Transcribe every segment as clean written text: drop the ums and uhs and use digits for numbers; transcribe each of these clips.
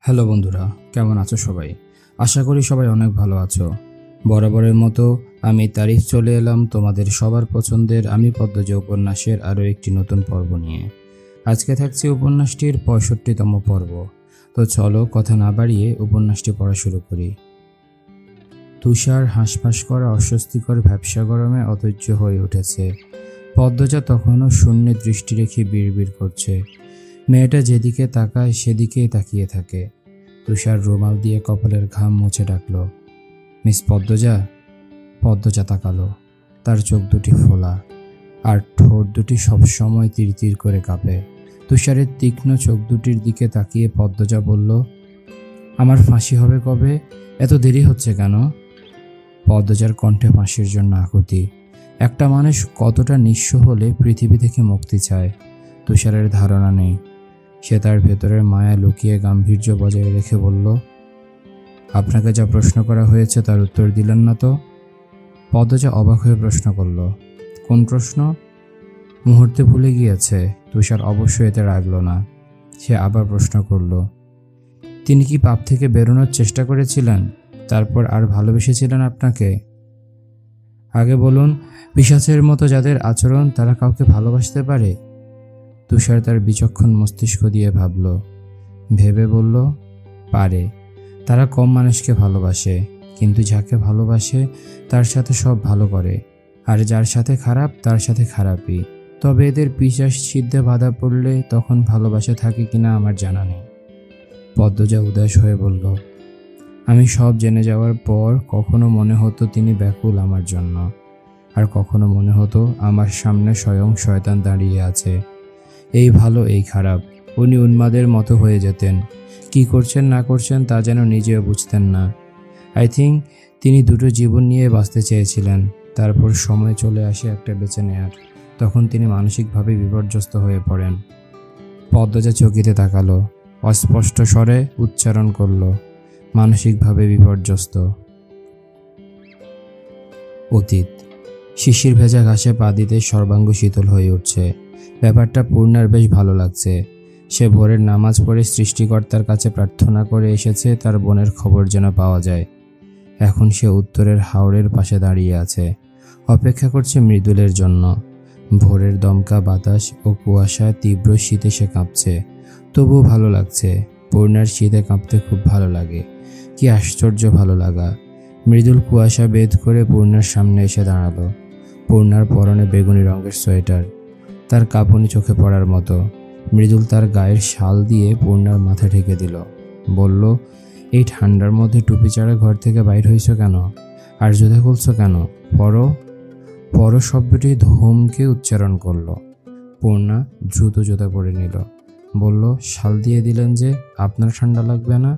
Hello বন্ধুরা, কেমন আছো সবাই? আশা করি সবাই অনেক ভালো আছো। বরাবরের মতো আমি তারিফ চলে এলাম তোমাদের সবার পছন্দের আমি পদ্মজা উপন্যাসের আরও একটি নতুন পর্ব নিয়ে। আজকে থাকছে উপন্যাসটির 65তম পর্ব। তো চলো কথা না বাড়িয়ে উপন্যাসটি পড়া শুরু করি। তুষার হাঁসফাঁস করা অস্বস্তিকর ভ্যাপসা গরমে অধৈর্য হয়ে উঠেছে। পদ্মজা তখনও শূন্যে দৃষ্টি রেখে বিড়বিড় করছে। মেয়েটা যেদিকে তাকায় সেদিকেই তাকিয়ে থাকে। তুষার রুমাল দিয়ে কপালের ঘাম মুছে ডাকল, মিস পদ্মজা। পদ্মজা তাকালো। তার চোখ দুটি ফোলা আর ঠোঁট দুটি সবসময় তিরতির করে কাঁপে। তুষারের তীক্ষ্ণ চোখ দুটির দিকে তাকিয়ে পদ্মজা বলল, আমার ফাঁসি হবে কবে? এত দেরি হচ্ছে কেন? পদ্মজার কণ্ঠে ফাঁসির জন্য আকুতি। একটা মানুষ কতটা নিঃস্ব হলে পৃথিবী থেকে মুক্তি চায় তুষারের ধারণা নেই। সে তার ভেতরের মায়া লুকিয়ে গাম্ভীর্য বজায় রেখে বলল, আপনাকে যা প্রশ্ন করা হয়েছে তার উত্তর দিলেন না তো? পদ্মজা অবাক হয়ে প্রশ্ন করল, কোন প্রশ্ন? মুহূর্তে ভুলে গিয়েছে। তুষার অবশ্যই এতে রাগল না। সে আবার প্রশ্ন করল, তিনি কি পাপ থেকে বেরোনোর চেষ্টা করেছিলেন, তারপর আর ভালোবেসেছিলেন আপনাকে? আগে বলুন, পিশাচের মতো যাদের আচরণ তারা কাউকে ভালোবাসতে পারে? তুষার তার বিচক্ষণ মস্তিষ্ক দিয়ে ভাবল, ভেবে বলল, পারে। তারা কম মানুষকে ভালোবাসে, কিন্তু যাকে ভালোবাসে তার সাথে সব ভালো করে, আর যার সাথে খারাপ তার সাথে খারাপই। তবে এদের পিশাচ ছিদ্রে বাধা পড়লে তখন ভালোবাসা থাকে কিনা আমার জানা নেই। পদ্মজা উদাস হয়ে বলল, আমি সব জেনে যাওয়ার পর কখনো মনে হতো তিনি ব্যাকুল আমার জন্য, আর কখনো মনে হতো আমার সামনে স্বয়ং শয়তান দাঁড়িয়ে আছে। এই ভালো এই খারাপ, উনি উন্মাদের মতো হয়ে যেতেন। কি করছেন না করছেন তা যেন নিজেও বুঝতেন না। আই থিঙ্ক তিনি দুটো জীবন নিয়ে বাঁচতে চেয়েছিলেন। তারপর সময় চলে আসে একটা বেছে নেয়ার। তখন তিনি মানসিকভাবে বিপর্যস্ত হয়ে পড়েন। পদ্মজা চকিতে তাকালো, অস্পষ্ট স্বরে উচ্চারণ করল, মানসিকভাবে বিপর্যস্ত। অতীত। শিশির ভেজা ঘাসে পা দিতে সর্বাঙ্গ শীতল হয়ে উঠছে। ব্যাপারটা পূর্ণার বেশ ভালো লাগছে। সে ভোরের নামাজ পড়ে সৃষ্টিকর্তার কাছে প্রার্থনা করে এসেছে তার বোনের খবর যেন পাওয়া যায়। এখন সে উত্তরের হাওরের পাশে দাঁড়িয়ে আছে, অপেক্ষা করছে মৃদুলের জন্য। ভোরের দমকা বাতাস ও কুয়াশায় তীব্র শীতে সে কাঁপছে, তবুও ভালো লাগছে। পূর্ণার শীতে কাঁপতে খুব ভালো লাগে। কি আশ্চর্য ভালো লাগা! মৃদুল কুয়াশা বেদ করে পূর্ণার সামনে এসে দাঁড়ালো। পূর্ণার পরনে বেগুনি রঙের সোয়েটার, তার কাঁপুনি চোখে পড়ার মতো। মৃদুল তার গায়ের শাল দিয়ে পূর্ণার মাথা ঢেকে দিল। বলল, এই ঠান্ডার মধ্যে টুপি ছাড়া ঘর থেকে বাইর হইছ কেন? আর জুতা খুলছ কেন? পরো। পরো শব্দটি ধমকে উচ্চারণ করল। পূর্ণা দ্রুত জুতা পরে নিল। বলল, শাল দিয়ে দিলেন যে, আপনার ঠান্ডা লাগবে না?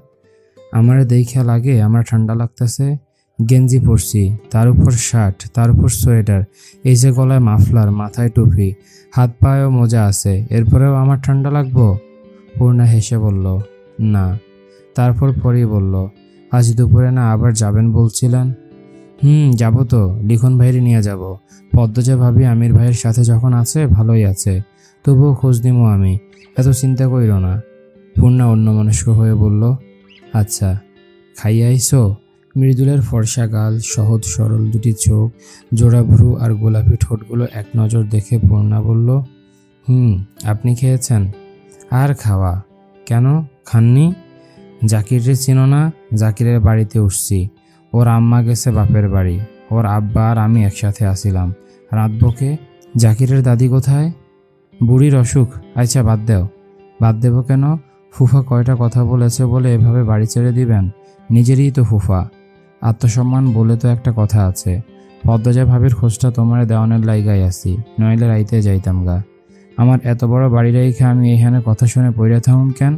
আমার দেখে লাগে আমার ঠান্ডা লাগতেছে। গেঞ্জি পরছি, তার উপর শার্ট, তার উপর সোয়েটার, এই যে গলায় মাফলার, মাথায় টুপি, হাত পায়েও মোজা আছে, এরপরেও আমার ঠান্ডা লাগবো? পূর্ণা হেসে বলল, না। তারপর পরেই বলল, আজ দুপুরে না আবার যাবেন বলছিলেন? যাব তো, লিখন ভাইরে নিয়ে যাব। পদ্মজা ভাবি আমির ভাইয়ের সাথে যখন আছে ভালোই আছে, তবুও খোঁজ নিমো আমি, এত চিন্তা কইরো না। পূর্ণা অন্যমনস্ক হয়ে বলল, আচ্ছা। খাইয়া আইসো? মৃদুলের ফর্সা গাল, সহজ সরল দুটি চোখ, জোড়া ভ্রু আর গোলাপি ঠোঁটগুলো এক নজর দেখে পূর্ণা বলল, আপনি খেয়েছেন? আর খাওয়া? কেন, খাননি? জাকিরে চিনো না? জাকিরের বাড়িতে উঠছি। ওর আম্মা গেছে বাপের বাড়ি, ওর আব্বা আর আমি একসাথে আসিলাম। রাতবকে। জাকিরের দাদি কোথায়? বুড়ির অসুখ। আচ্ছা বাদ দেও। বাদ দেব কেন? ফুফা কয়টা কথা বলেছে বলে এভাবে বাড়ি ছেড়ে দিবেন? নিজেরই তো ফুফা। আত্মসম্মান বলে তো একটা কথা আছে। পদ্মজা ভাবির খোঁজটা তোমার দেওয়ানের লাইগাই আসি, নইলে রাইতে যাইতাম গা। আমার এত বড় বাড়ি রেখে আমি এখানে কথা শুনে পড়ে থাকুম কেন?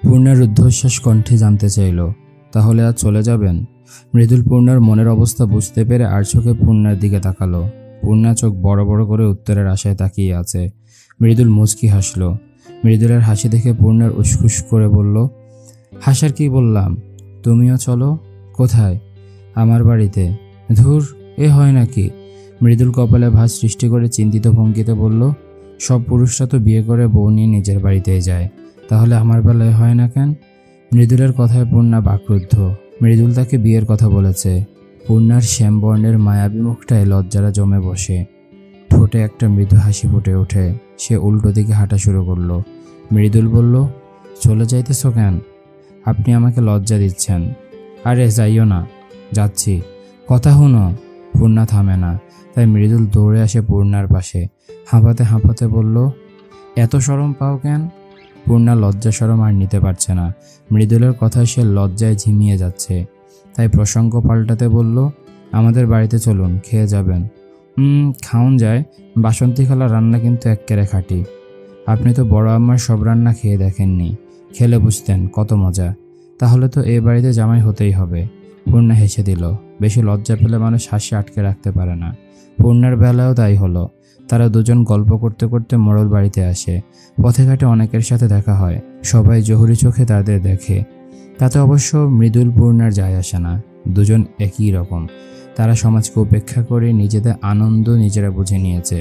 পূর্ণার রুদ্ধশ্বাস কণ্ঠে জানতে চাইল, তাহলে আজ চলে যাবেন? মৃদুল পূর্ণার মনের অবস্থা বুঝতে পেরে আর চোখে পূর্ণার দিকে তাকালো। পূর্ণা চোখ বড় বড় করে উত্তরের আশায় তাকিয়ে আছে। মৃদুল মুচকি হাসল। মৃদুলের হাসি দেখে পূর্ণার উসখুস করে বলল, হাসার কি বললাম? তুমিও চলো। কোথায়? আমার বাড়িতে। ধুর, এ হয় নাকি? মৃদুল কপালে ভাঁজ সৃষ্টি করে চিন্তিত ভঙ্গিতে বলল, সব পুরুষরা তো বিয়ে করে বউ নিয়ে নিজের বাড়িতেই যায়, তাহলে আমার বেলায় হয় না কেন? মৃদুলের কথায় পূর্ণা বাক্রুদ্ধ। মৃদুল তাকে বিয়ের কথা বলেছে। পূর্ণার শ্যামবর্ণের মায়াবী মুখটায় লজ্জারা জমে বসে, ঠোঁটে একটা মৃদু হাসি ফুটে ওঠে। সে উল্টো দিকে হাঁটা শুরু করলো। মৃদুল বলল, চলে যাইতেছ কেন? আপনি আমাকে লজ্জা দিচ্ছেন। আরে যাইও না। যাচ্ছি। কথা শুনো। পূর্ণা থামে না, তাই মৃদুল দৌড়ে আসে পূর্ণার পাশে। হাঁপাতে হাঁপাতে বলল, এত শরম পাও কেন? পূর্ণা লজ্জা শরম আর নিতে পারছে না। মৃদুলের কথায় সে লজ্জায় ঝিমিয়ে যাচ্ছে, তাই প্রসঙ্গ পাল্টাতে বলল, আমাদের বাড়িতে চলুন, খেয়ে যাবেন। খাউন যায়। বাসন্তী খালা রান্না কিন্তু এক্কেরে খাঁটি। আপনি তো বড় আম্মার সব রান্না খেয়ে দেখেননি, খেলে বুঝতেন কত মজা। তাহলে তো এ বাড়িতে জামাই হতেই হবে। পূর্ণা হেসে দিল। বেশি লজ্জা পেলে মানুষ হাসি আটকে রাখতে পারে না। পূর্ণার বেলায়ও তাই হলো। তারা দুজন গল্প করতে করতে মোড়ল বাড়িতে আসে। পথে ঘাটে অনেকের সাথে দেখা হয়। সবাই জহুরি চোখে তাদের দেখে। তাতে অবশ্য মৃদুল পূর্ণার যায় আসে না। দুজন একই রকম। তারা সমাজকে উপেক্ষা করে নিজেদের আনন্দ নিজেরা বুঝে নিয়েছে।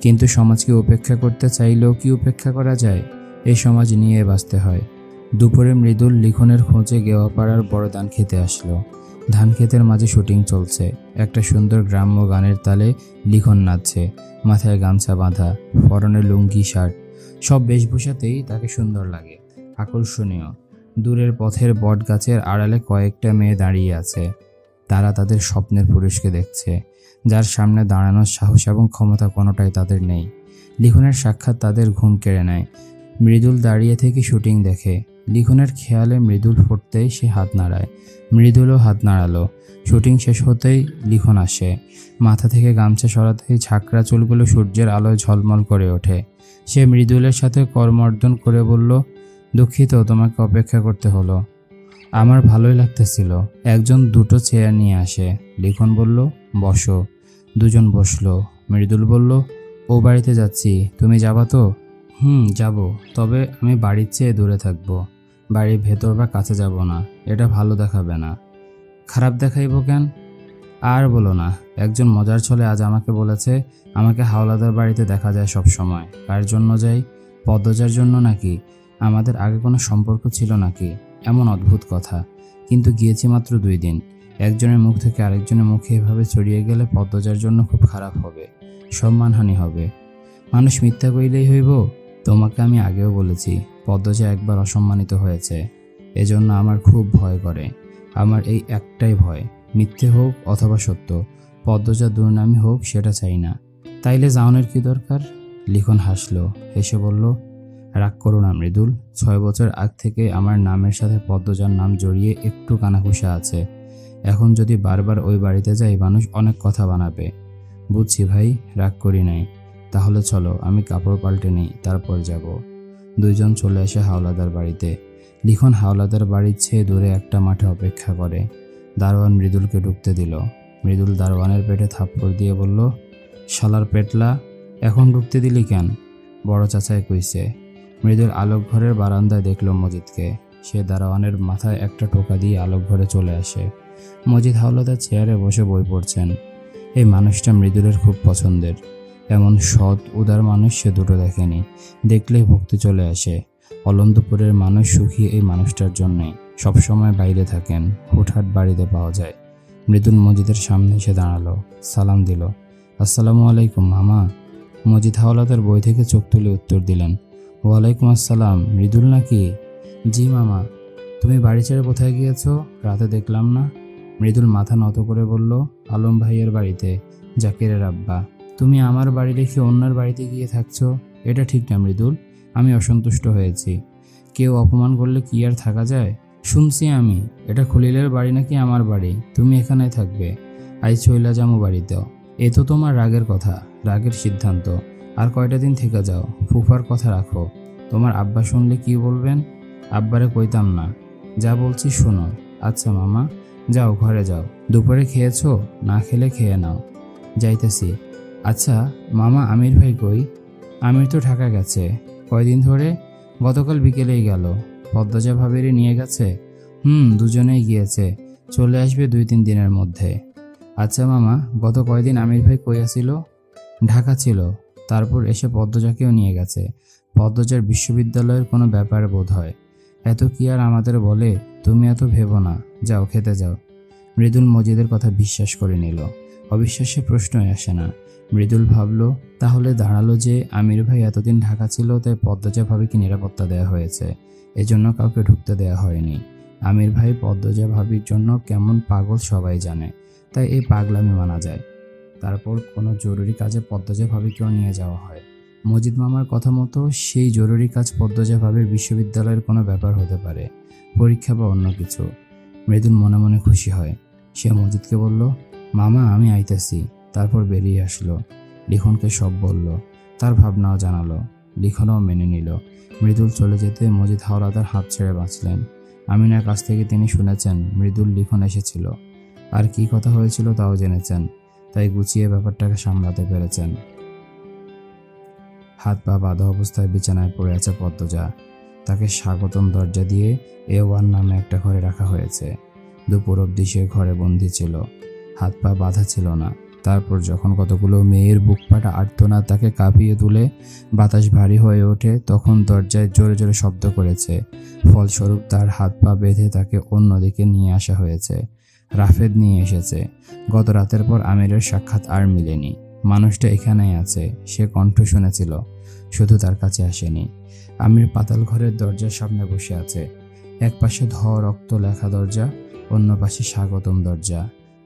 কিন্তু সমাজকে উপেক্ষা করতে চাইলেও কি উপেক্ষা করা যায়? এই সমাজ নিয়ে বাঁচতে হয়। দুপুরে মৃদুল লিখনের খোঁজে গেওয়াপাড়ার বড় ধান খেতে আসলো। ধান ক্ষেতের মাঝে শুটিং চলছে। একটা সুন্দর গ্রাম্য গানের তালে লিখন নাচছে। মাথায় গামছা বাঁধা, পরনে লুঙ্গি শার্ট, সব বেশভূষাতেই তাকে সুন্দর লাগে, আকর্ষণীয়। দূরের পথের বট গাছের আড়ালে কয়েকটা মেয়ে দাঁড়িয়ে আছে। তারা তাদের স্বপ্নের পুরুষকে দেখছে, যার সামনে দাঁড়ানোর সাহস এবং ক্ষমতা কোনোটাই তাদের নেই। লিখনের সাক্ষাৎ তাদের ঘুম কেড়ে নেয়। মৃদুল দাঁড়িয়ে থেকে শুটিং দেখে। লিখনের খেয়ালে মৃদুল ফুটতেই সে হাত নাড়ায়। মৃদুলও হাত নাড়ালো। শুটিং শেষ হতেই লিখন আসে। মাথা থেকে গামছা সরাতেই ঝাঁকড়া চুলগুলো সূর্যের আলোয় ঝলমল করে ওঠে। সে মৃদুলের সাথে করমর্দন করে বলল, দুঃখিত তোমাকে অপেক্ষা করতে হলো। আমার ভালোই লাগতেছিল। একজন দুটো চেয়ার নিয়ে আসে। লিখন বলল, বসো। দুজন বসলো। মৃদুল বলল, ও বাড়িতে যাচ্ছি, তুমি যাবা তো? যাব, তবে আমি বাড়ির চেয়ে দূরে থাকবো। বাড়ির ভেতর বা কাছে যাব না, এটা ভালো দেখাবে না। খারাপ দেখাইব কেন? আর বলো না। একজন মজার ছলে আজ আমাকে বলেছে, আমাকে হাওলাদার বাড়িতে দেখা যায় সব সময়। কার জন্য যাই? পদ্মজার জন্য নাকি? আমাদের আগে কোনো সম্পর্ক ছিল নাকি? এমন অদ্ভুত কথা। কিন্তু গিয়েছি মাত্র 2 দিন। একজনের মুখ থেকে আরেকজনের মুখে এভাবে ছড়িয়ে গেলে পদ্মজার জন্য খুব খারাপ হবে, সম্মানহানি হবে। মানুষ মিথ্যা কইলেই হইব? তোমাকে আমি আগেও বলেছি, পদ্মজা একবার অসম্মানিত হয়েছে। এজন্য আমার খুব ভয় করে। আমার এই একটাই ভয়, মিথ্যে হোক অথবা সত্য, পদ্মজা দুর্নামী হোক, সেটা চাই না। তাইলে যাওনের কি দরকার? লিখন হাসলো, হেসে বলল, রাগ করো না মৃদুল। 6 বছর আগ থেকে আমার নামের সাথে পদ্মজার নাম জড়িয়ে একটু কানাঘুষা আছে। এখন যদি বারবার ওই বাড়িতে যাই, মানুষ অনেক কথা বানাবে। বুঝছি ভাই, রাগ করি নাই। তাহলে চলো, আমি কাপড় পাল্টে নিই, তারপর যাব। দুইজন চলে আসে হাওলাদার বাড়িতে। লিখন হাওলাদার বাড়ির চেয়ে দূরে একটা মাঠে অপেক্ষা করে। দারোয়ান মৃদুলকে ঢুকতে দিল। মৃদুল দারোয়ানের পেটে থাপ্পড় দিয়ে বলল, শালার পেটলা, এখন ঢুকতে দিলি কেন? বড় চাচাই কইছে। মৃদুল আলোক ঘরের বারান্দায় দেখল মজিদকে। সে দারোয়ানের মাথায় একটা টোকা দিয়ে আলোক ঘরে চলে আসে। মজিদ হাওলাদার চেয়ারে বসে বই পড়ছেন। এই মানুষটা মৃদুলের খুব পছন্দের। এমন সৎ উদার মানুষ সে দুটো দেখেনি। দেখলেই ভক্তি চলে আসে। অলন্দপুরের মানুষ সুখী এই মানুষটার জন্যই। সবসময় বাইরে থাকেন, হুটহাট বাড়িতে পাওয়া যায়। মৃদুল মজিদের সামনে এসে দাঁড়ালো, সালাম দিল। আসসালামু আলাইকুম মামা। মজিদ হাওলাদার বই থেকে চোখ তুলে উত্তর দিলেন, ওয়ালাইকুম আসসালাম। মৃদুল নাকি? জি মামা। তুমি বাড়ি ছেড়ে কোথায় গিয়েছো? রাতে দেখলাম না। মৃদুল মাথা নত করে বলল, আলম ভাইয়ের বাড়িতে, জাকিরের আব্বা। তুমি আমার বাড়ি রেখে অন্যের বাড়িতে গিয়ে থাকছো, এটা ঠিক না মৃদুল। আমি অসন্তুষ্ট হয়েছি। কেউ অপমান করলে কি আর থাকা যায়? শুনছি আমি, এটা খলিলের বাড়ি নাকি আমার বাড়ি। তুমি এখানে থাকবে। আজ চইলা যামু বাড়িতেও। এ তো তোমার রাগের কথা, রাগের সিদ্ধান্ত। আর কয়টা দিন থেকে যাও। ফুফার কথা রাখো। তোমার আব্বা শুনলে কি বলবেন? আব্বারে কইতাম না। যা বলছি শোনো। আচ্ছা মামা, যাও ঘরে যাও। দুপুরে খেয়েছো? না খেলে খেয়ে নাও। যাইতেছি। আচ্ছা মামা, আমির ভাই কই? আমির তো ঢাকা গেছে। কয়দিন ধরে? গতকাল বিকেলেই গেল। পদ্মজা ভাবিরে নিয়ে গেছে? দুজনেই গিয়েছে। চলে আসবে 2-3 দিনের মধ্যে। আচ্ছা মামা, গত কয়দিন আমির ভাই কই আছিল? ঢাকা ছিল। তারপর এসে পদ্মজাকেও নিয়ে গেছে। পদ্মজার বিশ্ববিদ্যালয়ের কোনো ব্যাপারে বোধ হয়। এত কি আর আমাদের বলে? তুমি এত ভেবো না, যাও খেতে যাও। মৃদুল মজিদের কথা বিশ্বাস করে নিল। অবিশ্বাসের প্রশ্নই আসে না। মৃদুল ভাবল, তাহলে দাঁড়ালো যে আমির ভাই এতদিন ঢাকা ছিল, তাই পদ্মজা ভাবিকে নিরাপত্তা দেওয়া হয়েছে, এজন্য কাউকে ঢুকতে দেওয়া হয়নি। আমির ভাই পদ্মজা ভাবির জন্য কেমন পাগল সবাই জানে, তাই এই পাগলামি মানা যায়। তারপর কোনো জরুরি কাজে পদ্মজা ভাবিকেও নিয়ে যাওয়া হয়। মজিদ মামার কথা মতো সেই জরুরি কাজ পদ্মজা ভাবির বিশ্ববিদ্যালয়ের কোনো ব্যাপার হতে পারে, পরীক্ষা বা অন্য কিছু। মৃদুল মনে মনে খুশি হয়। সে মজিদকে বলল, মামা আমি আইতেছি। তারপর বেরিয়ে আসলো। লিখনকে সব বলল, তার ভাবনাও জানালো। লিখনও মেনে নিল। মৃদুল চলে যেতে মজিদ হাওলাদার হাত ছেড়ে বাঁচলেন। আমিনার কাছ থেকে তিনি শুনেছেন মৃদুল লিখন এসেছিল, আর কি কথা হয়েছিল তাও জেনেছেন, তাই গুছিয়ে ব্যাপারটাকে সামলাতে পেরেছেন। হাত পা বাঁধা অবস্থায় বিছানায় পড়ে আছে পদ্মজা। তাকে স্বাগতম দরজা দিয়ে A1 নামে একটা ঘরে রাখা হয়েছে। দুপুর অবধি সে ঘরে বন্দি ছিল, হাত পা বাঁধা ছিল না। তারপর যখন কতগুলো মেয়ের বুক ফাটা আর্তনাদ তাকে কাঁপিয়ে তুলে বাতাস ভারী হয়ে ওঠে, তখন দরজায় জোরে জোরে শব্দ করেছে। ফলস্বরূপ তার হাত পা বেঁধে তাকে অন্যদিকে নিয়ে আসা হয়েছে। রাফেদ নিয়ে এসেছে। গত রাতের পর আমিরের সাক্ষাৎ আর মিলেনি। মানুষটা এখানেই আছে, সে কণ্ঠ শুনেছিল, শুধু তার কাছে আসেনি। আমির পাতাল ঘরের দরজার সামনে বসে আছে। এক পাশে ধ রক্ত লেখা দরজা, অন্য পাশে স্বাগতম দরজা।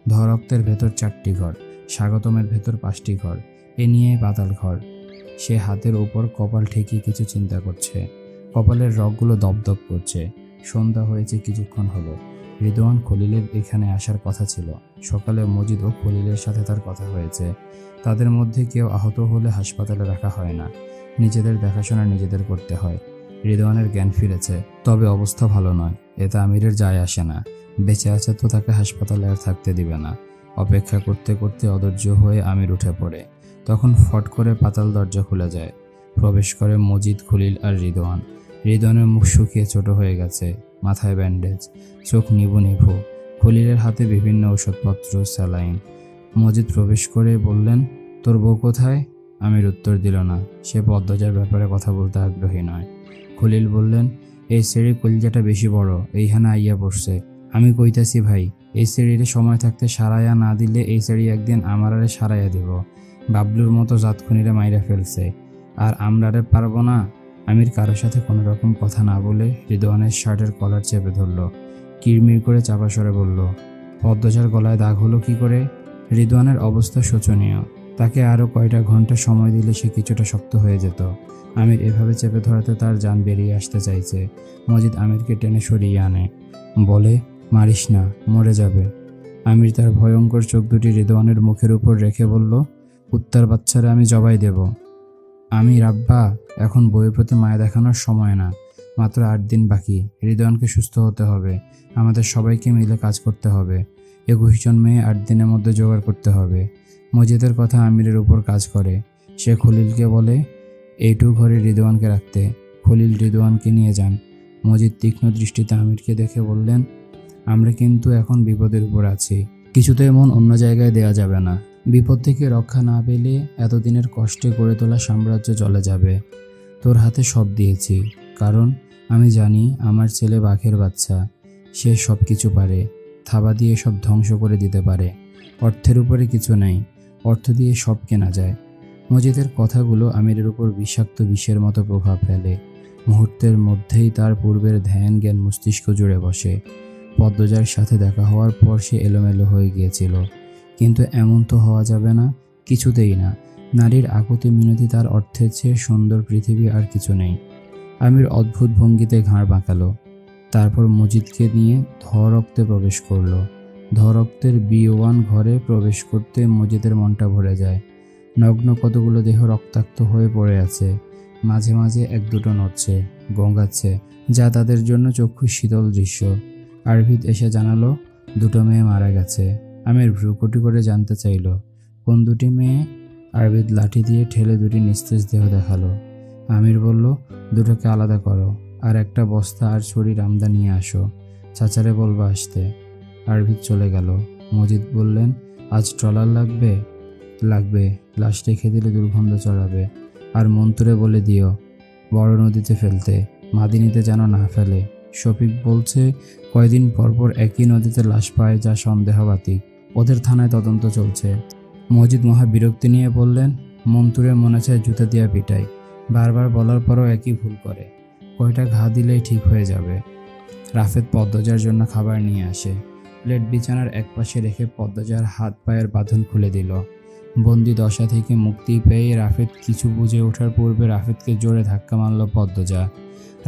ধ রক্তের ভেতর 4টি ঘর, স্বাগতমের ভেতর 5টি ঘর, এ নিয়ে পাতাল ঘর। সে হাতের উপর কপাল ঠেকিয়ে কিছু চিন্তা করছে। কপালের রগগুলো দপদপ করছে। সন্ধ্যা হয়েছে কিছুক্ষণ হলো। রিদওয়ান খলিলের এখানে আসার কথা ছিল। সকালে মজিদ ও খলিলের সাথে তার কথা হয়েছে। তাদের মধ্যে কেউ আহত হলে হাসপাতালে রাখা হয় না, নিজেদের দেখাশোনা নিজেদের করতে হয়। রিদওয়ানের জ্ঞান ফিরেছে, তবে অবস্থা ভালো নয়। এতে আমিরের যায় আসে না। বেঁচে আছে তো তাকে হাসপাতালে আর থাকতে দিবে না। অপেক্ষা করতে করতে অধৈর্য হয়ে আমির উঠে পড়ে। তখন ফট করে পাতাল দরজা খুলে যায়। প্রবেশ করে মজিদ, খলিল আর রিদওয়ান। রিদওয়ানের মুখ শুকিয়ে ছোট হয়ে গেছে, মাথায় ব্যান্ডেজ, চোখ নিভু নিভু। খলিলের হাতে বিভিন্ন ওষুধপত্র, স্যালাইন। মজিদ প্রবেশ করে বললেন, তোর বউ কোথায়? আমির উত্তর দিল না। সে পদ্মজার ব্যাপারে কথা বলতে আগ্রহী নয়। খলিল বললেন, এই সেরি কলিজাটা বেশি বড়, এইখানে আইয়া পড়ছে। আমি কইতাছি ভাই, এই সেরিরে সময় থাকতে সারাইয়া না দিলে এই সেরি একদিন আমারারে সারাইয়া দিব। বাবলুর মতো জাতখুনিরে মাইরা ফেলছে, আর আমরারে পারবো না। আমির কারো সাথে কোনো রকম কথা না বলে রিদওয়ানের শার্টের কলার চেপে ধরল। কিরমির করে চাপা সরে বলল, পদ্মজার গলায় দাগ হলো কি করে? রিদওয়ানের অবস্থা শোচনীয়। তাকে আরও কয়টা ঘন্টা সময় দিলে সে কিছুটা শক্ত হয়ে যেত। আমির এভাবে চেপে ধরাতে তার জান বেরিয়ে আসতে চাইছে। মজিদ আমিরকে টেনে সরিয়ে আনে, বলে, মারিস না, মরে যাবে। আমির তার ভয়ঙ্কর চোখ দুটি রিদওয়ানের মুখের উপর রেখে বলল, কুত্তার বাচ্চারা আমি জবাই দেব। আমির আব্বা, এখন বইয়ের প্রতি মায়া দেখানোর সময় না। মাত্র 8 দিন বাকি। রিদওয়ানকে সুস্থ হতে হবে। আমাদের সবাইকে মিলে কাজ করতে হবে। 21 জন মেয়ে 8 দিনের মধ্যে জোগাড় করতে হবে। মজিদের কথা আমিরের উপর কাজ করে। সে খলিলকে বলে এইটুকু ঘরে রিদওয়ানকে রাখতে। খলিল রিদওয়ানকে নিয়ে যান। মজিদ তীক্ষ্ণ দৃষ্টিতে আমিরকে দেখে বললেন, আমরা কিন্তু এখন বিপদের উপর আছি। কিছুতেই মন অন্য জায়গায় দেওয়া যাবে না। বিপদ থেকে রক্ষা না পেলে এতদিনের কষ্টে গড়ে তোলা সাম্রাজ্য চলে যাবে। তোর হাতে সব দিয়েছি, কারণ আমি জানি আমার ছেলে বাঘের বাচ্চা। সে সব কিছু পারে, থাবা দিয়ে সব ধ্বংস করে দিতে পারে। অর্থের উপরে কিছু নেই, অর্থ দিয়ে সব কেনা যায়। মজিদের কথাগুলো আমিরের উপর বিষাক্ত বিষের মতো প্রভাব ফেলে। মুহূর্তের মধ্যেই তার পূর্বের ধ্যান জ্ঞান মস্তিষ্ক জুড়ে বসে। পদ্মজার সাথে দেখা হওয়ার পর সে এলোমেলো হয়ে গিয়েছিল, কিন্তু এমন তো হওয়া যাবে না, কিছুতেই না। নারীর আকুতি মিনতি তার অর্থের চেয়ে সুন্দর পৃথিবী আর কিছু নেই। আমির অদ্ভুত ভঙ্গিতে ঘাড় বাঁকালো। তারপর মজিদকে নিয়ে ধরক্তে প্রবেশ করলো। ধরক্তের B1 ঘরে প্রবেশ করতে মজিদের মনটা ভরে যায়। নগ্ন কতগুলো দেহ রক্তাক্ত হয়ে পড়ে আছে। মাঝে মাঝে এক দুটো নড়ছে, গঙ্গাচ্ছে, যা তাদের জন্য চক্ষু শীতল দৃশ্য। আরভিদ এসে জানালো 2টো মেয়ে মারা গেছে। আমির ভ্রুকুটি করে জানতে চাইল, কোন 2টি মেয়ে? আরভিদ লাঠি দিয়ে ঠেলে 2টি নিস্তেজ দেহ দেখালো। আমির বলল, 2টোকে আলাদা করো, আর একটা বস্তা আর ছড়ির আমদা নিয়ে আসো। চাচারে বলবা আসতে। আরভিদ চলে গেল। মজিদ বললেন, আজ ট্রলার লাগবে? লাগবে, লাশ রেখে দিলে দুর্গন্ধ চড়াবে। আর মন্তুরে বলে দিও বড় নদীতে ফেলতে, মাদিনীতে যেন না ফেলে। শফিক বলছে কয়দিন পরপর একই নদীতে লাশ পায়, যা সন্দেহবাতিক। ওদের থানায় তদন্ত চলছে। মজিদ মহা বিরক্তি নিয়ে বললেন, মন্তুরে মনে চায় জুতা দিয়া পিটাই, বারবার বলার পরও একই ভুল করে। কয়টা ঘা দিলেই ঠিক হয়ে যাবে। রাফেদ পদ্মজার জন্য খাবার নিয়ে আসে। প্লেট বিছানার একপাশে রেখে পদ্মজার হাত পায়ের বাঁধন খুলে দিল। বন্দি দশা থেকে মুক্তি পেয়ে রাফেদ কিছু বুঝে ওঠার পূর্বে রাফেদকে জোরে ধাক্কা মারল পদ্মজা।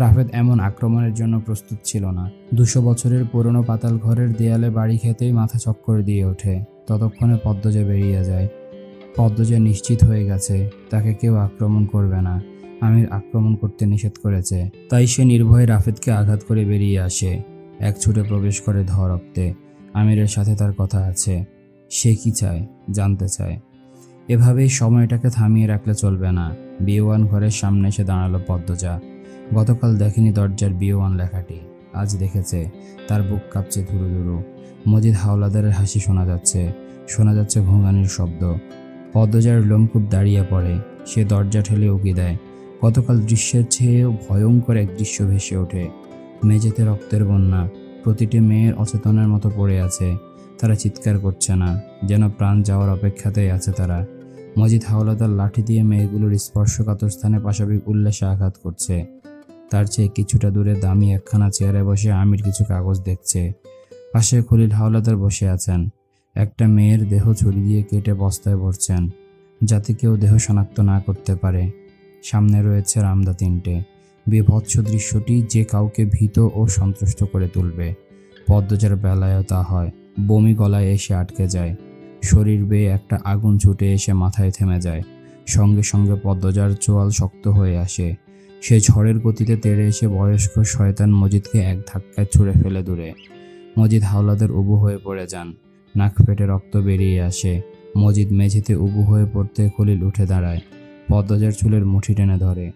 রাফেদ এমন আক্রমণের জন্য প্রস্তুত ছিল না। 200 বছরের পুরনো পাতাল ঘরের দেয়ালে বাড়ি খেতেই মাথা চক্কর দিয়ে ওঠে। ততক্ষণে পদ্মজা বেরিয়ে যায়। পদ্মজা নিশ্চিত হয়ে গেছে তাকে কেউ আক্রমণ করবে না। আমির আক্রমণ করতে নিষেধ করেছে। তাই সে নির্ভয়ে রাফেদকে আঘাত করে বেরিয়ে আসে। এক ছুটে প্রবেশ করে রক্তে। আমিরের সাথে তার কথা আছে। সে কি চায় জানতে চায়। এভাবেই সময়টাকে থামিয়ে রাখলে চলবে না। B1 ঘরের সামনে এসে দাঁড়ালো পদ্মজা। গতকাল দেখেনি দরজার B1 লেখাটি, আজ দেখেছে। তার বুক কাঁপছে ধুরু ধুরু। মজিদ হাওলাদারের হাসি শোনা যাচ্ছে ঘুঙানির শব্দ। পদ্মজার লোমকূপ দাঁড়িয়ে পড়ে। সে দরজা ঠেলে উকি দেয়। গতকাল দৃশ্যের চেয়েও ভয়ঙ্কর এক দৃশ্য ভেসে ওঠে। মেঝেতে রক্তের বন্যা। প্রতিটি মেয়ের অচেতনের মতো পড়ে আছে। তারা চিৎকার করছে না, যেন প্রাণ যাওয়ার অপেক্ষাতেই আছে তারা। মজিদ হাওলাদার লাঠি দিয়ে মেয়েগুলোর স্পর্শকাতর স্থানে পাশবিক উল্লাসে আঘাত করছে। তার চেয়ে কিছুটা দূরে দামি একখানা চেয়ারে বসে আমির কিছু কাগজ দেখছে। পাশে খলিল হাওলাদার বসে আছেন। একটা মেয়ের দেহ ছুরি দিয়ে কেটে বস্তায় ভরছেন, যাতে কেউ দেহ শনাক্ত না করতে পারে। সামনে রয়েছে রামদা 3টে। বিভৎস দৃশ্যটি যে কাউকে ভীত ও সন্ত্রস্ত করে তুলবে। পদ্মজার বেলায়ও তা হয়। বমি গলায় এসে আটকে যায়। শরীর বেয়ে একটা আগুন ছুটে এসে মাথায় থেমে যায়। সঙ্গে সঙ্গে পদ্মজার চোয়াল শক্ত হয়ে আসে। সে ঝড়ের গতিতে তেড়ে এসে বয়স্ক শয়তান মজিদকে এক ধাক্কায় ছুঁড়ে ফেলে দূরে। মজিদ হাওলাদার উবু হয়ে পড়ে যান। নাক ফেটে রক্ত বেরিয়ে আসে। মজিদ মেঝেতে উবু হয়ে পড়তে খলিল উঠে দাঁড়ায়। পদ্মজার চুলের মুঠি টেনে ধরে।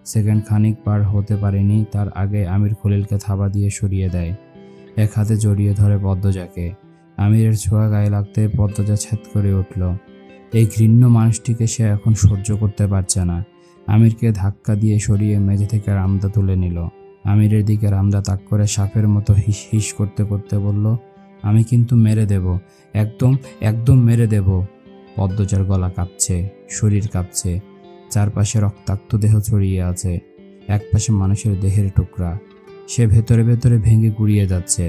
সেকেন্ড খানিক পার হতে পারেনি তার আগে আমির খলিলকে থাবা দিয়ে সরিয়ে দেয়। এক হাতে জড়িয়ে ধরে পদ্মজাকে। আমিরের ছোঁয়া গায়ে লাগতে পদ্মজা ছ্যাদ করে উঠল। এই ঘৃণ্য মানুষটিকে সে এখন সহ্য করতে পারছে না। আমিরকে ধাক্কা দিয়ে সরিয়ে মেঝে থেকে রামদা তুলে নিল। আমিরের দিকে রামদা তাক করে সাপের মতো হিস হিস করতে করতে বলল, আমি কিন্তু মেরে দেব, একদম মেরে দেব। পদ্মজার গলা কাঁপছে, শরীর কাঁপছে। চারপাশে রক্তাক্ত দেহ ছড়িয়ে আছে। একপাশে মানুষের দেহের টুকরা। সে ভেতরে ভেতরে ভেঙে গুড়িয়ে যাচ্ছে।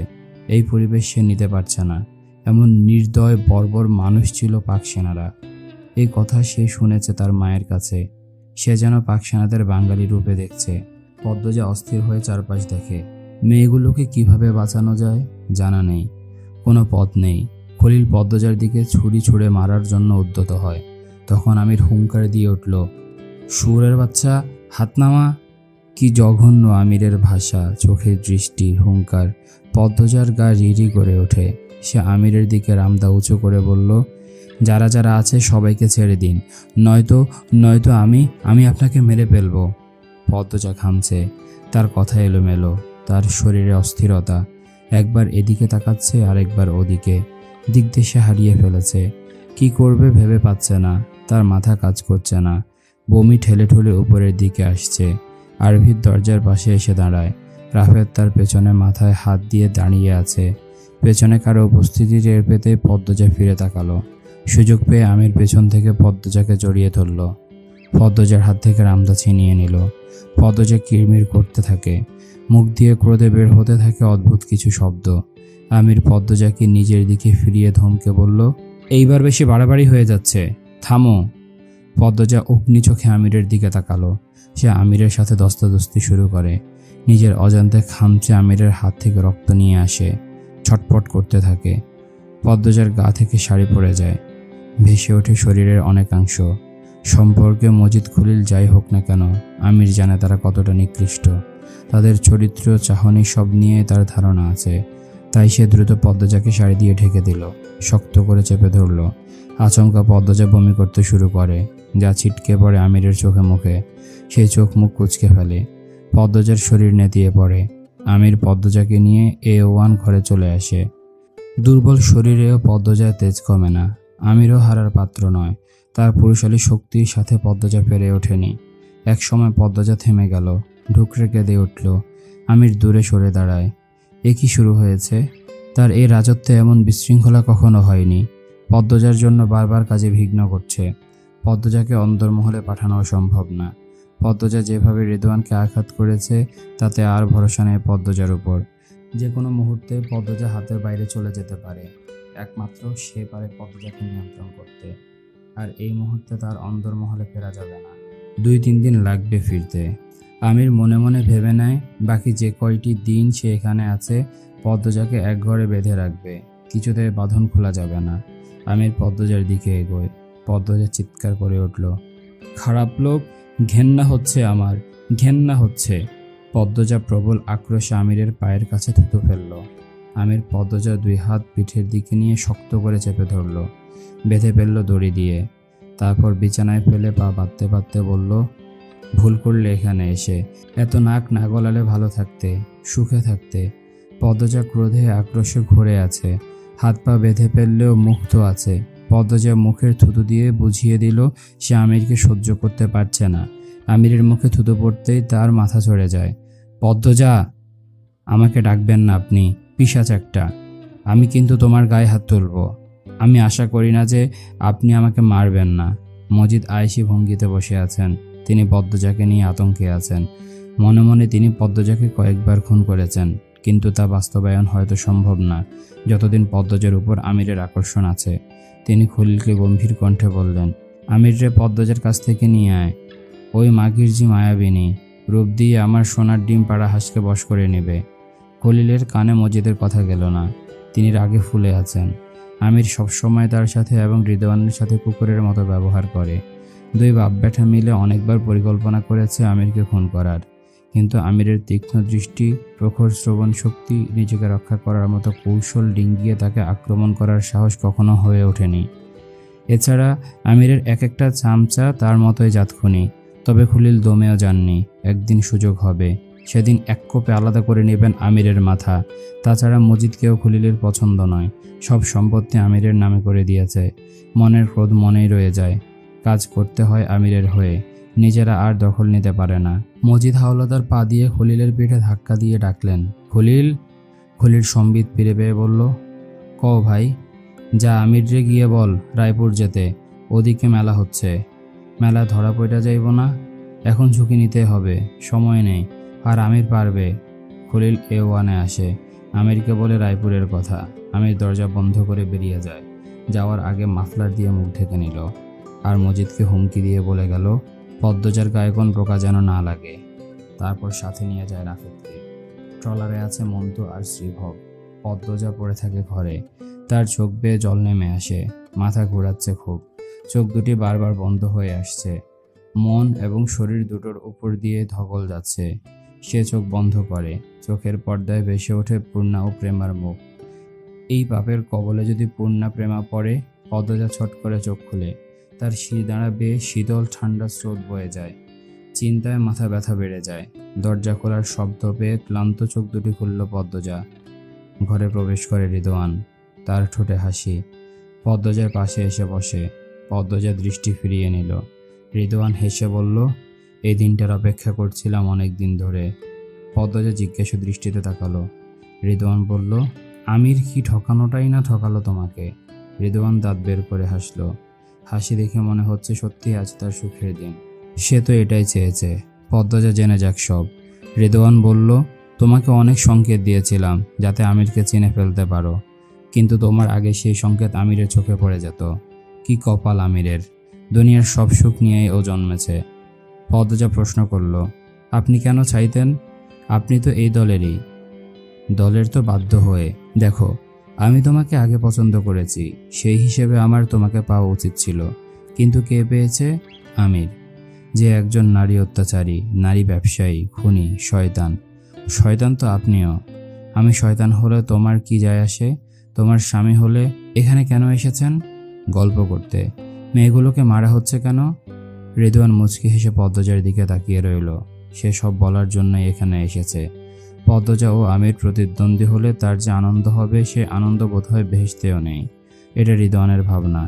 এই পরিবেশ সে নিতে পারছে না। এমন নির্দয় বর্বর মানুষ ছিল পাক সেনারা। এই কথা সে শুনেছে তার মায়ের কাছে। সে যেন পাক সেনাদের বাঙালি রূপে দেখছে। পদ্মজা অস্থির হয়ে চারপাশ দেখে। মেয়েগুলোকে কিভাবে বাঁচানো যায় জানা নেই, কোনো পথ নেই। খলিল পদ্মজার দিকে ছুরি ছুঁড়ে মারার জন্য উদ্যত হয়। তখন আমির হুঙ্কার দিয়ে উঠল, শুয়োরের বাচ্চা, হাত নামা। কি জঘন্য আমিরের ভাষা, চোখের দৃষ্টি, হুঙ্কার। পদ্মজার গা রিরি করে ওঠে। সে আমিরের দিকে রামদা উঁচু করে বলল, যারা যারা আছে সবাইকে ছেড়ে দিন, নয়তো আমি আপনাকে মেরে ফেলব। পদ্মজা ঘামছে। তার কথা এলোমেলো। তার শরীরে অস্থিরতা। একবার এদিকে তাকাচ্ছে, আরেকবার ওদিকে। দিকদেশে হারিয়ে ফেলেছে। কি করবে ভেবে পাচ্ছে না। তার মাথা কাজ করছে না। বমি ঠেলে ঠুলে উপরের দিকে আসছে। আরভির দরজার পাশে এসে দাঁড়ায়। রাফেদ তার পেছনে মাথায় হাত দিয়ে দাঁড়িয়ে আছে। পেছনে কারো উপস্থিতি টের পেতে পদ্মজা ফিরে তাকালো। সুযোগ পেয়ে আমির পেছন থেকে পদ্মজাকে জড়িয়ে ধরল। পদ্মজার হাত থেকে রামদা ছিনিয়ে নিল। পদ্মজা কিরমির করতে থাকে। মুখ দিয়ে ক্রোধে বের হতে থাকে অদ্ভুত কিছু শব্দ। আমির পদ্মজাকে নিজের দিকে ফিরিয়ে ধমকে বলল, এইবার বেশি বাড়াবাড়ি হয়ে যাচ্ছে, থামো। পদ্মজা অগ্নি চোখে আমিরের দিকে তাকালো। সে আমিরের সাথে দস্তাদস্তি শুরু করে। নিজের অজান্তে খামচে আমিরের হাত থেকে রক্ত নিয়ে আসে। ছটপট করতে থাকে। পদ্মজার গা থেকে শাড়ি পড়ে যায়। ভেসে ওঠে শরীরের অনেকাংশ। সম্পর্কে মজিদ খলিল যাই হোক না কেন, আমির জানে তারা কতটা নিকৃষ্ট। তাদের চরিত্র, চাহনি সব নিয়ে তার ধারণা আছে। তাই সে দ্রুত পদ্মজাকে শাড়ি দিয়ে ঢেকে দিল। শক্ত করে চেপে ধরল। আচমকা পদ্মজা বমি করতে শুরু করে, যা ছিটকে পড়ে আমিরের চোখে মুখে। সে চোখ মুখ কুঁচকে ফেলে। পদ্মজার শরীর নেতিয়ে পড়ে। আমির পদ্মজাকে নিয়ে A1 ঘরে চলে আসে। দুর্বল শরীরেও পদ্মজার তেজ কমে না। আমিরও হারার পাত্র নয়। তার পুরুষালী শক্তির সাথে পদ্মজা পেরে ওঠেনি। এক সময় পদ্মজা থেমে গেল। ঢুকরে কেঁদে উঠল। আমির দূরে সরে দাঁড়ায়। এ কি শুরু হয়েছে? তার এই রাজত্বে এমন বিশৃঙ্খলা কখনো হয়নি। পদ্মজার জন্য বারবার কাজে বিঘ্ন ঘটছে। পদ্মজাকে অন্দরমহলে পাঠানো সম্ভব না। পদ্মজা যেভাবে রিদওয়ানকে আঘাত করেছে তাতে আর ভরসা নেই পদ্মজার উপর। যে কোনো মুহূর্তে পদ্মজা হাতের বাইরে চলে যেতে পারে। একমাত্র সে পারে পদ্মজাকে নিয়ন্ত্রণ করতে। আর এই মুহূর্তে তার অন্দরমহলে ফেরা যাবে না। 2-3 দিন লাগবে ফিরতে। আমির মনে মনে ভেবে নেয় বাকি যে কয়টি দিন সে এখানে আছে পদ্মজাকে এক ঘরে বেঁধে রাখবে, কিছুতে বাঁধন খোলা যাবে না। আমির পদ্মজার দিকে এগোয়। পদ্মজা চিৎকার করে উঠল, খারাপ লোক, ঘেন্না হচ্ছে আমার, ঘেন্না হচ্ছে। পদ্মজা প্রবল আক্রোশে আমিরের পায়ের কাছে থুতু ফেলল। আমির পদ্মজার 2 হাত পিঠের দিকে নিয়ে শক্ত করে চেপে ধরল, বেঁধে ফেলল দড়ি দিয়ে। তারপর বিছানায় ফেলে পা বাঁধতে বাঁধতে বলল, ভুল করলে এখানে এসে, এত নাক না গলালে ভালো থাকতে, সুখে থাকতে। পদ্মজা ক্রোধে আক্রোশে ঘুরে আছে, হাত পা বেঁধে ফেললেও মুক্ত আছে। পদ্মজা মুখের থুতু দিয়ে বুঝিয়ে দিল সে আমিরকে সহ্য করতে পারছে না। আমিরের মুখে থুতু পড়তেই তার মাথা চড়ে যায়। পদ্মজা, আমাকে ডাকবেন না আপনি, পিশাচ একটা। আমি কিন্তু তোমার গায়ে হাত তুলব। আমি আশা করি না যে আপনি আমাকে মারবেন না। মজিদ আয়েশি ভঙ্গিতে বসে আছেন। তিনি পদ্মজাকে নিয়ে আতঙ্কে আছেন। মনে মনে তিনি পদ্মজাকে কয়েকবার খুন করেছেন, কিন্তু তা বাস্তবায়ন হয়তো সম্ভব না যতদিন পদ্মজার উপর আমিরের আকর্ষণ আছে। তিনি খলিলকে গম্ভীর কণ্ঠে বললেন, আমিররে পদ্মজার কাছ থেকে নিয়ে আয়। ওই মাগিরজি মায়াবিনী, রূপ দিয়ে আমার সোনার ডিম পাড়া হাঁসকে বশ করে নেবে। খলিলের কানে মজিদের কথা গেল না। তিনি রাগে ফুলে আছেন। আমির সবসময় তার সাথে এবং রিদওয়ানের সাথে কুকুরের মতো ব্যবহার করে। 2 বাপ ব্যাটা মিলে অনেকবার পরিকল্পনা করেছে আমিরকে খুন করার, কিন্তু আমিরের তীক্ষ্ণ দৃষ্টি, প্রখর শ্রবণ শক্তি, নিজেকে রক্ষা করার মতো কৌশল ডিঙ্গিয়ে তাকে আক্রমণ করার সাহস কখনো হয়ে ওঠেনি। এছাড়া আমিরের এক একটা চামচা তার মতোই জাতখুনি। তবে খলিল দমেও যাননি। একদিন সুযোগ হবে, সেদিন এক কোপে আলাদা করে নেবেন আমিরের মাথা। তাছাড়া মজিদকেও খলিলের পছন্দ নয়। সব সম্পত্তি আমিরের নামে করে দিয়েছে। মনের ক্রোধ মনেই রয়ে যায়। কাজ করতে হয় আমিরের হয়ে, নিজেরা আর দখল নিতে পারে না। মজিদ হাওলাদার পা দিয়ে খলিলের পিঠে ধাক্কা দিয়ে ডাকলেন, খলিল। খলিল সম্বিত ফিরে পেয়ে বলল, কও ভাই। যা আমিররে গিয়ে বল রায়পুর যেতে, ওদিকে মেলা হচ্ছে। মেলা ধরা পড়া যাইব না, এখন ঝুঁকি নিতে হবে, সময় নেই। আর আমির পারবে। খলিল A1-এ আসে। আমিরকে বলে রায়পুরের কথা। আমির দরজা বন্ধ করে বেরিয়ে যায়। যাওয়ার আগে মাফলার দিয়ে মুখ ঢেকে নিল। আর মজিদকে হুমকি দিয়ে বলে গেল, পদ্মজার গায়ে কোন পোকা যেন না লাগে। তারপর সাথে নিয়ে যায় রাফেদকে। ট্রলারে আছে মন্তু আর শ্রীভব। পদ্মজা পড়ে থাকে ঘরে। তার চোখ বেয়ে জল নেমে আসে। মাথা ঘোরাচ্ছে খুব। চোখ দুটি বারবার বন্ধ হয়ে আসছে। মন এবং শরীর দুটোর উপর দিয়ে ধকল যাচ্ছে। সে চোখ বন্ধ করে। চোখের পর্দায় ভেসে ওঠে পূর্ণা ও প্রেমার মুখ। এই পাপের কবলে যদি পূর্ণা প্রেমা পড়ে, পদ্মজা ছট করে চোখ খুলে। তার শিরদাঁড়া বেয়ে শীতল ঠান্ডা স্রোত বয়ে যায়। চিন্তায় মাথা ব্যথা বেড়ে যায়। দরজা খোলার শব্দ পেয়ে ক্লান্ত চোখ দুটি খুলল পদ্মজা। ঘরে প্রবেশ করে রিদওয়ান। তার ঠোঁটে হাসি। পদ্মজার পাশে এসে বসে। পদ্মজা দৃষ্টি ফিরিয়ে নিল। রিদওয়ান হেসে বলল, এই দিনটার অপেক্ষা করছিলাম অনেক দিন ধরে। পদ্মজা জিজ্ঞাসা দৃষ্টিতে তাকালো। রিদওয়ান বলল, আমির কি ঠকানোটাই না ঠকালো তোমাকে? রিদওয়ান দাঁত বের করে হাসলো। হাসি দেখে মনে হচ্ছে সত্যি আজ তার সুখের দিন। সে তো এটাই চেয়েছে। পদ্মজা জেনে যাক সব। রিদওয়ান বলল, তোমাকে অনেক সংকেত দিয়েছিলাম যাতে আমিরকে চিনে ফেলতে পারো, কিন্তু তোমার আগে সেই সংকেত আমিরের চোখে পড়ে যেত। কি কপাল আমিরের! দুনিয়ার সব সুখ নিয়েই ও জন্মেছে। পদ্মজা প্রশ্ন করল, আপনি কেন চাইতেন? আপনি তো এই দলেরই। দলের তো বাধ্য হয়ে। দেখো, আমি তোমাকে আগে পছন্দ করেছি, সেই হিসেবে আমার তোমাকে পাওয়া উচিত ছিল। কিন্তু কে পেয়েছে? আমির, যে একজন নারী অত্যাচারী, নারী ব্যবসায়ী, খুনি, শয়তান। শয়তান তো আপনিও। আমি শয়তান হলে তোমার কি যায় আসে? তোমার স্বামী হলে এখানে কেন এসেছেন? গল্প করতে। মেয়েগুলোকে মারা হচ্ছে কেন? রিদওয়ান মুচকি হেসে পদ্মজার দিকে তাকিয়ে রইল। সে সব বলার জন্যই এখানে এসেছে। পদ্মজা ও আমির প্রতিদ্বন্দ্বী হলে তার যে আনন্দ হবে, সে আনন্দ বোধহয় বেহেশতেও নেই। এটা রিদওয়ানের ভাবনা।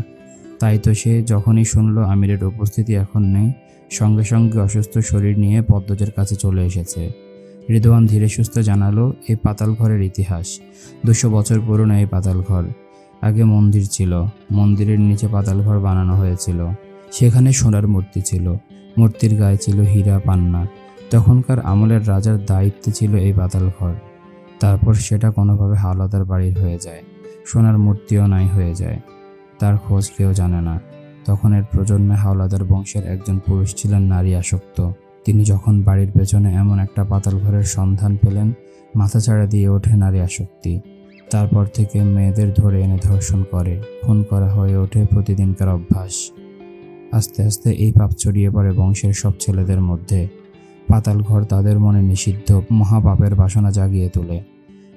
তাই তো সে যখনই শুনল আমিরের উপস্থিতি এখন নেই, সঙ্গে সঙ্গে অসুস্থ শরীর নিয়ে পদ্মজার কাছে চলে এসেছে। রিদওয়ান ধীরে সুস্থে জানালো এই পাতাল ঘরের ইতিহাস। 200 বছর পুরনো এই পাতাল ঘর। আগে মন্দির ছিল, মন্দিরের নিচে পাতাল ঘর বানানো হয়েছিল। সেখানে সোনার মূর্তি ছিল, মূর্তির গায়ে ছিল হীরা পান্না। তখনকার আমলের রাজার দায়িত্বে ছিল এই পাতাল ঘর। তারপর সেটা কোনোভাবে হাওলাদার বাড়ির হয়ে যায়, সোনার মূর্তিও নাই হয়ে যায়। তার খোঁজ কেউ জানে না। তখন এর প্রজন্মে হাওলাদার বংশের একজন পুরুষ ছিলেন নারী আসক্ত। তিনি যখন বাড়ির পেছনে এমন একটা পাতাল ঘরের সন্ধান পেলেন, মাথাচাড়া দিয়ে ওঠে নারী আসক্তি। তারপর থেকে মেয়েদের ধরে এনে ধর্ষণ করে, খুন করা হয়ে ওঠে প্রতিদিনকার অভ্যাস। আস্তে আস্তে এই পাপ ছড়িয়ে পড়ে বংশের সব ছেলেদের মধ্যে। পাতাল ঘর তাদের মনে নিষিদ্ধ মহাপাপের বাসনা জাগিয়ে তোলে।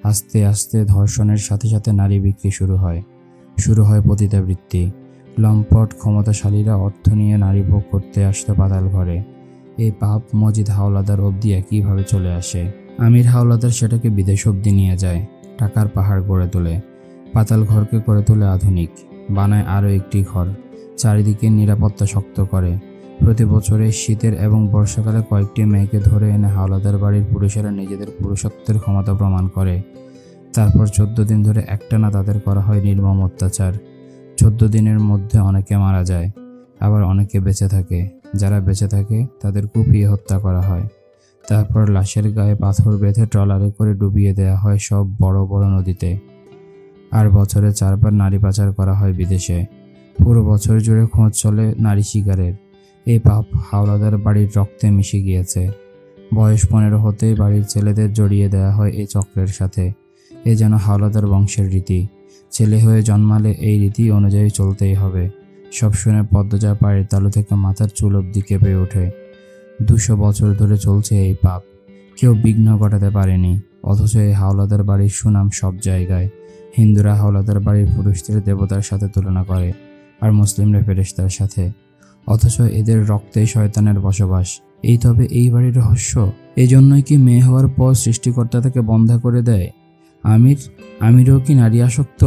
আস্তে আস্তে ধর্ষণের সাথে সাথে নারী বিক্রি শুরু হয় পতিতাবৃত্তি। লম্পট ক্ষমতাশালীরা অর্থ নিয়ে নারী ভোগ করতে আসতো পাতাল ঘরে। এই পাপ মজিদ হাওলাদার অবধি একইভাবে চলে আসে। আমির হাওলাদার সেটাকে বিদেশ অবধি নিয়ে যায়, টাকার পাহাড় গড়ে তোলে। পাতাল ঘরকে করে তোলে আধুনিক, বানায় আরও একটি ঘর, চারিদিকে নিরাপত্তা শক্ত করে। প্রতি বছরে শীতের এবং বর্ষাকালে কয়েকটি মেয়েকে ধরে এনে হাওলাদার বাড়ির পুরুষেরা নিজেদের পুরুষত্বের ক্ষমতা প্রমাণ করে। তারপর 14 দিন ধরে একটানা তাদের করা হয় নির্মম অত্যাচার। 14 দিনের মধ্যে অনেকে মারা যায়, আবার অনেকে বেঁচে থাকে। যারা বেঁচে থাকে তাদের কুপিয়ে হত্যা করা হয়। তারপর লাশের গায়ে পাথর বেঁধে ট্রলারে করে ডুবিয়ে দেওয়া হয় সব বড় বড় নদীতে। আর বছরে 4 বার নারী পাচার করা হয় বিদেশে। পুরো বছর জুড়ে খোঁজ চলে নারী শিকারের। এই পাপ হাওলাদার বাড়ির রক্তে মিশে গিয়েছে। বয়স 15 হতেই বাড়ির ছেলেদের জড়িয়ে দেওয়া হয় এই চক্রের সাথে। এ যেন হাওলাদার বংশের রীতি। ছেলে হয়ে জন্মালে এই রীতি অনুযায়ী চলতেই হবে। সব শুনে পদ্মজা পায়ের তালু থেকে মাথার চুল অবধি কেঁপে ওঠে। 200 বছর ধরে চলছে এই পাপ, কেউ বিঘ্ন ঘটাতে পারেনি। অথচ এই হাওলাদার বাড়ির সুনাম সব জায়গায়। হিন্দুরা হাওলাদার বাড়ির পুরুষদের দেবতার সাথে তুলনা করে, আর মুসলিমরা ফেরেশতার সাথে। অথচ এদের রক্তেই শয়তানের বসবাস। এই তবে এই বাড়ির রহস্য। এই জন্যই কি মেয়ে হওয়ার পর সৃষ্টিকর্তা তাকে বন্ধা করে দেয়? আমিরও কি নারী আসক্ত?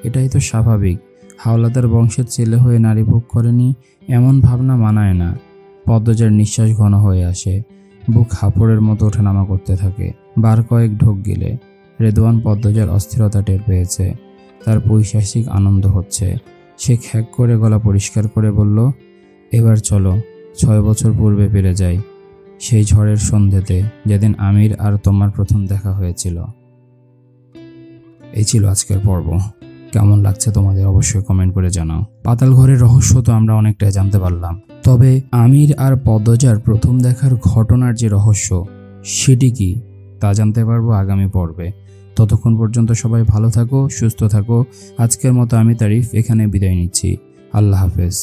এটাই তো স্বাভাবিক। হাওলাদার বংশের ছেলে হয়ে নারী ভোগ করেনি, এমন ভাবনা মানায় না। পদ্মজার নিঃশ্বাস ঘন হয়ে আসে, বুক হাঁপড়ের মতো ওঠানামা করতে থাকে। বার কয়েক ঢোক গিলে রেদওয়ান পদ্মজার অস্থিরতা টের পেয়েছে। তার পৈশাচিক আনন্দ হচ্ছে। সে খ্যাক করে গলা পরিষ্কার করে বলল, এবার চলো 6 বছর পূর্বে ফিরে যাই, সেই ঝড়ের সন্ধ্যেতে যেদিন আমির আর তোমার প্রথম দেখা হয়েছিল। এই ছিল আজকের পর্ব। কেমন লাগছে তোমাদের অবশ্যই কমেন্ট করে জানাও। পাতাল ঘরের রহস্য তো আমরা অনেকটাই জানতে পারলাম, তবে আমির আর পদ্মজার প্রথম দেখার ঘটনার যে রহস্য সেটি কি তা জানতে পারবো আগামী পর্বে। ততক্ষণ পর্যন্ত সবাই ভালো থাকো, সুস্থ থাকো। আজকের মতো আমি তারিফ এখানে বিদায় নিচ্ছি। আল্লাহ হাফেজ।